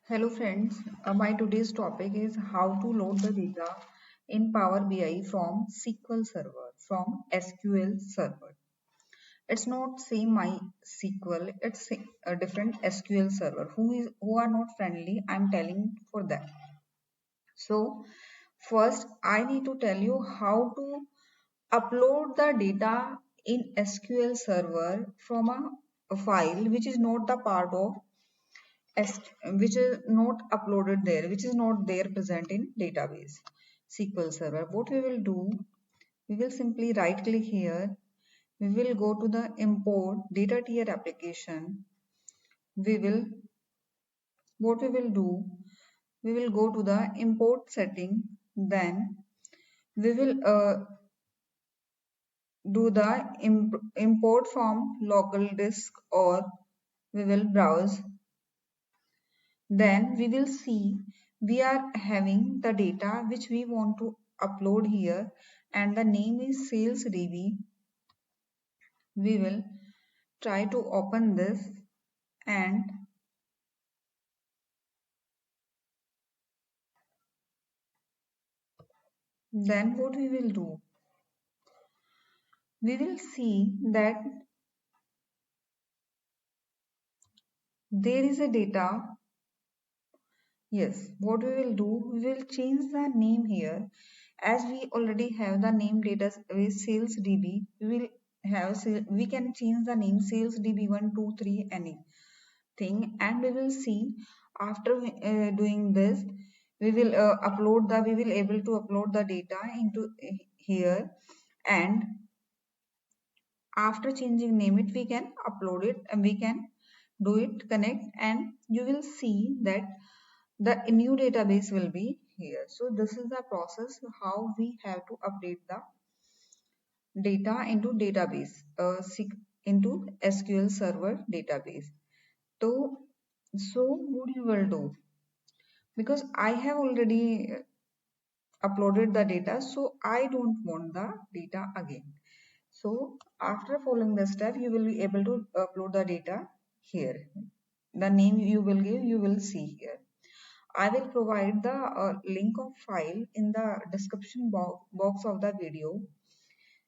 Hello friends, my today's topic is how to load the data in Power BI from SQL Server, from SQL Server. It's not same MySQL, it's a different SQL Server. Who are not friendly, I'm telling for them. So first I need to tell you how to upload the data in SQL Server from a file which is not the part of which is not uploaded there, which is not there present in database SQL Server. What we will do, we will simply right click here. We will go to the import data tier application. We will, what we will do, we will go to the import setting. Then we will do the import from local disk, or we will browse. Then we will see we are having the data which we want to upload here, and the name is SalesDB. We will try to open this, and then what we will do, we will see that there is a data. Yes, what we will do, we will change the name here. As we already have the name database SalesDB, we can change the name SalesDB123 anything, and we will see after doing this, we will able to upload the data into here, and after changing name it, we can upload it and we can do it connect, and you will see that the new database will be here. So this is the process how we have to update the data into database, into SQL Server database. So, what you will do, because I have already uploaded the data, so I don't want the data again. So after following the step, you will be able to upload the data here. The name you will give, you will see here. I will provide the link of file in the description box of the video.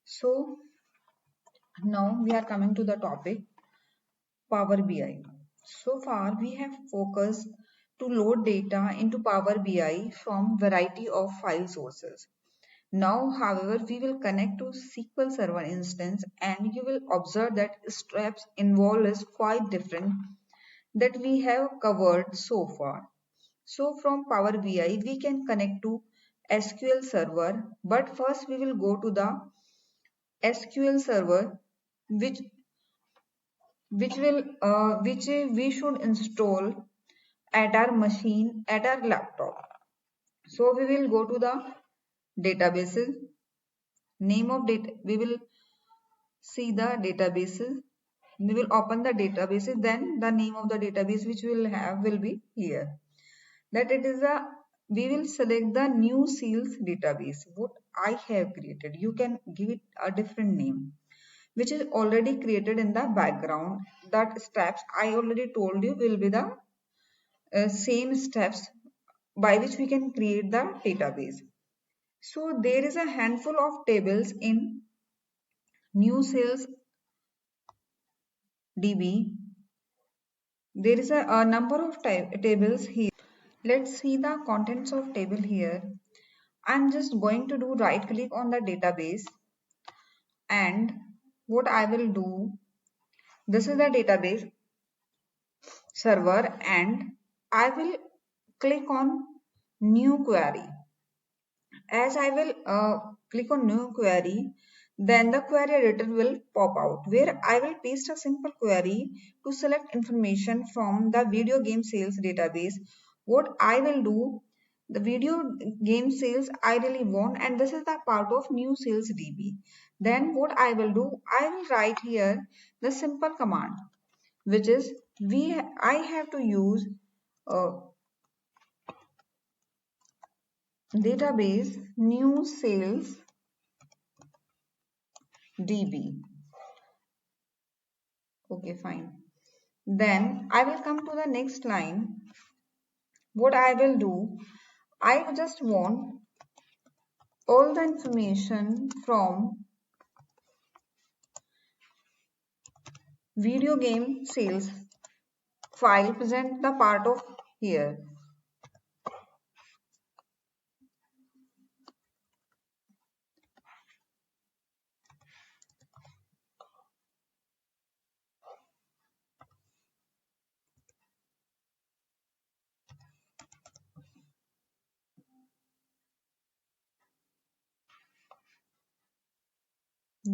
So now we are coming to the topic Power BI. So far we have focused to load data into Power BI from variety of file sources. Now, however, we will connect to SQL Server instance, and you will observe that steps involved is quite different that we have covered so far. So from Power BI, we can connect to SQL Server, but first we will go to the SQL Server, which which we should install at our machine, at our laptop. So we will go to the databases, name of data, we will see the databases, we will open the databases, then the name of the database which we will have will be here, that it is a, we will select the new sales database what I have created. You can give it a different name which is already created in the background. That steps I already told you will be the same steps by which we can create the database. So there is a handful of tables in new sales DB. There is a number of tables here. Let's see the contents of table here. I'm just going to do right click on the database, and what I will do, this is the database server, and I will click on new query. As I will click on new query, then the query editor will pop out where I will paste a simple query to select information from the video game sales database. What I will do, the video game sales I really want, and this is the part of new sales DB. Then what I will do, I will write here the simple command, which is I have to use uh, database new sales DB. Okay, fine. Then I will come to the next line. what I will do, I just want all the information from video game sales file present the part of here.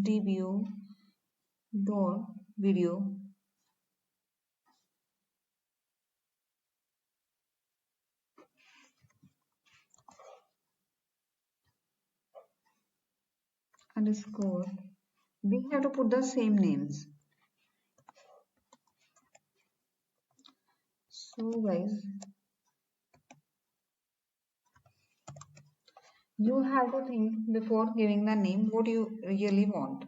Dbu dot video underscore. We have to put the same names. So guys, you have to think before giving the name what you really want.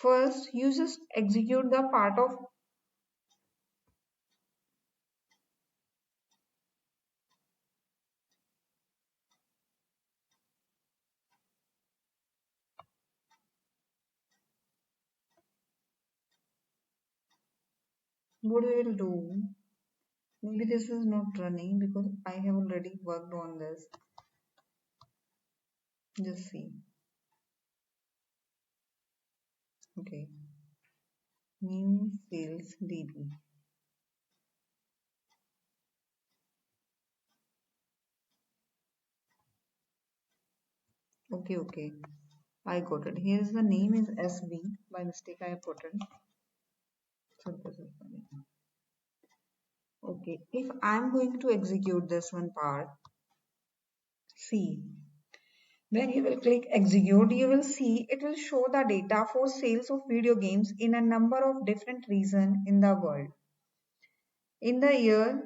First, you just execute the part of what we will do. Maybe this is not running because I have already worked on this. Just see. Okay. New sales DB. Okay. I got it. Here is the name is SV. By mistake I put it. So this is funny. Okay. If I'm going to execute this one part, see. When you will click execute, you will see it will show the data for sales of video games in a number of different regions in the world. In the year,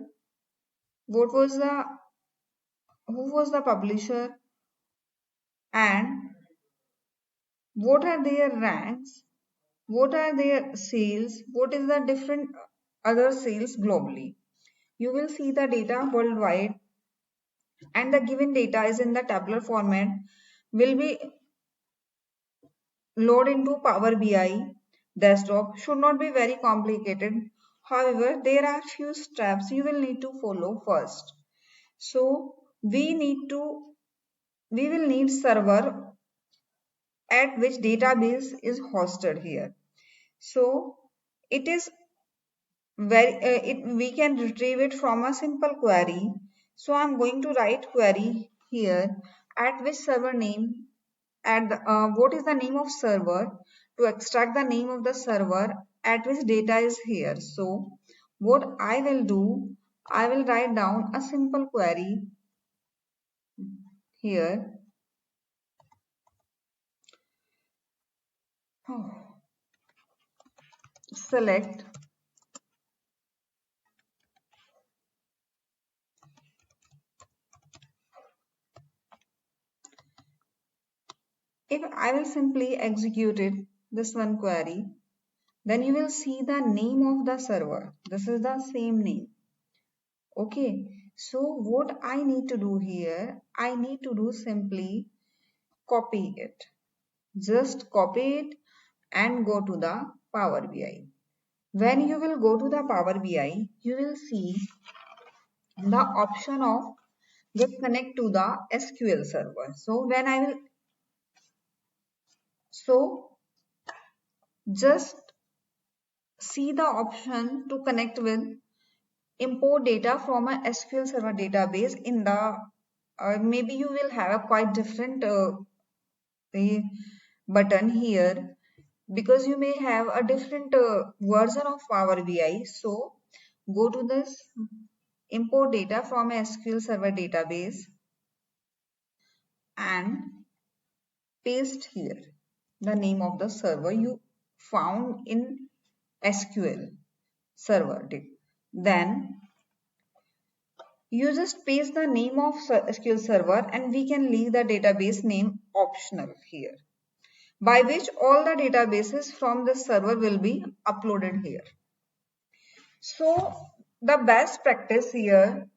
what was the who was the publisher and what are their ranks, what are their sales, what is the different other sales globally. You will see the data worldwide and the given data is in the tabular format will be load into Power BI desktop. Should not be very complicated. However, there are few steps you will need to follow first. So we will need server at which database is hosted here. So it is we can retrieve it from a simple query. So I'm going to write query here at which server name and what is the name of server to extract the name of the server at which data is here. So what I will do, I will write down a simple query here. Select if I will simply execute it this one query, then you will see the name of the server. This is the same name. Okay, so what I need to do here, I need to do simply copy it. Just copy it and go to the Power BI. When you will go to the Power BI, you will see the option of get connect to the SQL server. So when I will, so just see the option to connect with import data from a SQL Server database in the maybe you will have a quite different button here because you may have a different version of Power BI. So go to this import data from a SQL Server database and paste here the name of the server you found in SQL Server. Then You just paste the name of SQL Server and we can leave the database name optional here, by which all the databases from this server will be uploaded here. So the best practice here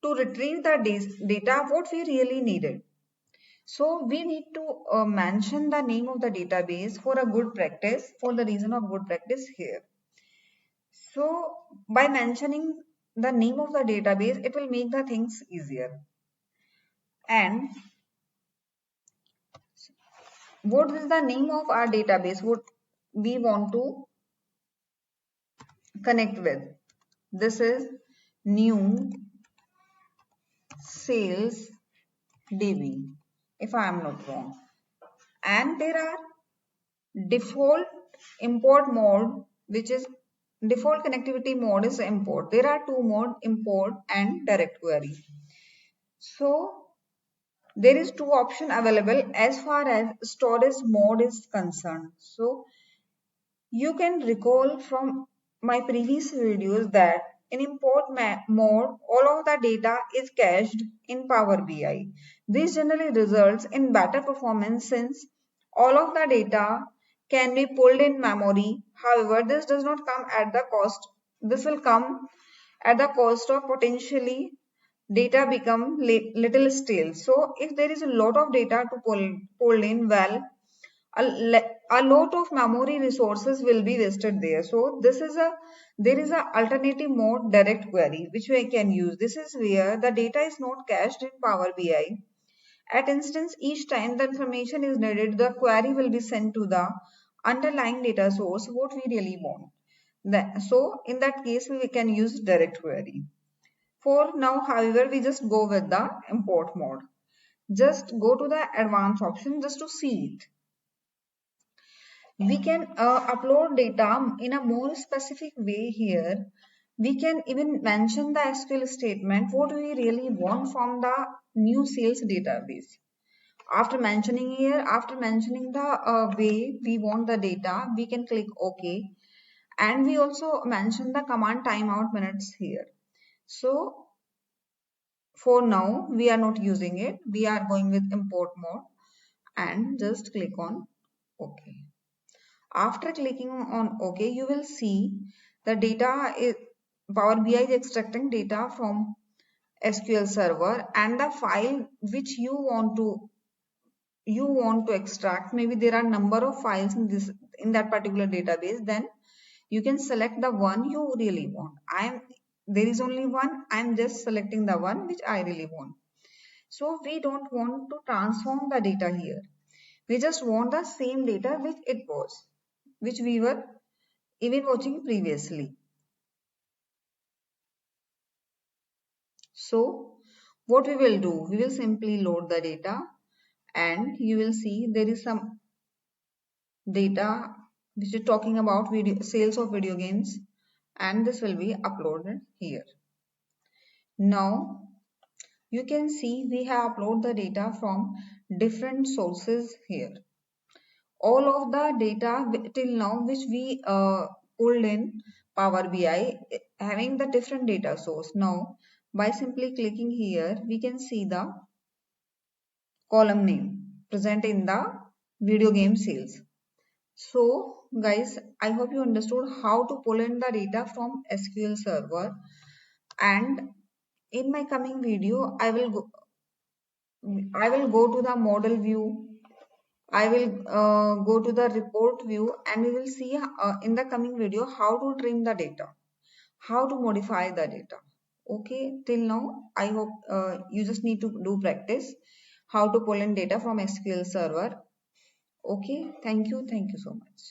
to retrieve the data what we really needed. So we need to mention the name of the database for a good practice, for the reason of good practice here. So by mentioning the name of the database, it will make the things easier. And what is the name of our database? What we want to connect with? This is new sales DB, if I am not wrong. And there are default import mode, which is default connectivity mode is import. There are two mode, import and direct query. So there is two option available as far as storage mode is concerned. So you can recall from my previous videos that in import mode, all of the data is cached in Power BI. This generally results in better performance since all of the data can be pulled in memory. However, this does not come at the cost. This will come at the cost of potentially data become little stale. So if there is a lot of data to pull in, well, a lot of memory resources will be wasted there. So there is a alternative mode, direct query, which we can use. This is where the data is not cached in Power BI. At instance, each time the information is needed, the query will be sent to the underlying data source what we really want. So in that case, we can use direct query. For now, however, we just go with the import mode. Just go to the advanced option just to see it. We can upload data in a more specific way here. We can even mention the SQL statement, what we really want from the new sales database. After mentioning here, after mentioning the way we want the data, we can click OK. And we also mention the command timeout minutes here. So for now, we are not using it. We are going with import mode and just click on OK. After clicking on OK, you will see the data is Power BI is extracting data from SQL Server and the file which you want to extract. Maybe there are number of files in that particular database. Then you can select the one you really want. There is only one. I'm just selecting the one which I really want. So we don't want to transform the data here. We just want the same data which we were even watching previously. So what we will do, we will simply load the data and you will see there is some data which is talking about sales of video games and this will be uploaded here. Now you can see we have uploaded the data from different sources here. All of the data till now which we pulled in Power BI having the different data source. Now by simply clicking here we can see the column name present in the video game sales. So guys, I hope you understood how to pull in the data from SQL Server, and in my coming video I will go to the model view. I will go to the report view and we will see in the coming video how to trim the data, how to modify the data. Okay, till now I hope you just need to do practice how to pull in data from SQL Server. Okay, thank you so much.